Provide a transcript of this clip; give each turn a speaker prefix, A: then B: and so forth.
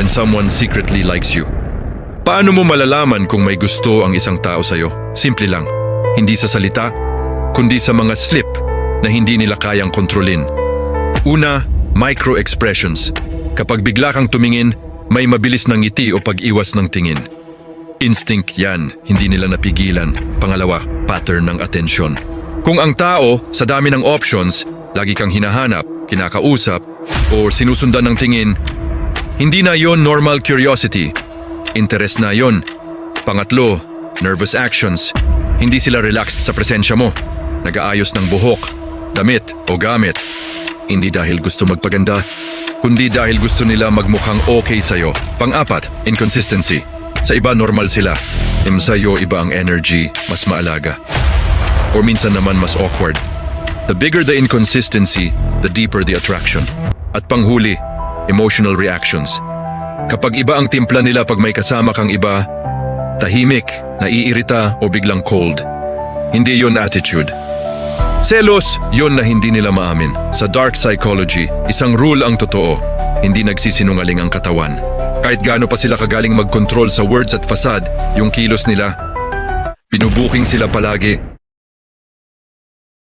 A: when someone secretly likes you. Paano mo malalaman kung may gusto ang isang tao sa'yo? Simple lang. Hindi sa salita, kundi sa mga slip na hindi nila kayang kontrolin. Una, micro-expressions. Kapag bigla kang tumingin, may mabilis na ngiti o pag-iwas ng tingin. Instinct yan, hindi nila napigilan. Pangalawa, pattern ng atensyon. Kung ang tao, sa dami ng options, lagi kang hinahanap, kinakausap, o sinusundan ng tingin, hindi na yon normal curiosity. Interest na yon. Pangatlo, nervous actions. Hindi sila relaxed sa presensya mo. Nag-aayos ng buhok, damit o gamit. Hindi dahil gusto magpaganda, kundi dahil gusto nila magmukhang okay sa'yo. Pang-apat, inconsistency. Sa iba normal sila. Sa'yo iba ang energy, mas maalaga. Or minsan naman mas awkward. The bigger the inconsistency, the deeper the attraction. At panghuli, emotional reactions. Kapag iba ang timpla nila pag may kasama kang iba, tahimik, naiirita o biglang cold. Hindi yon attitude. Selos, yon na hindi nila maamin. Sa dark psychology, isang rule ang totoo. Hindi nagsisinungaling ang katawan. Kahit gaano pa sila kagaling mag-control sa words at facade, yung kilos nila, binubuking sila palagi,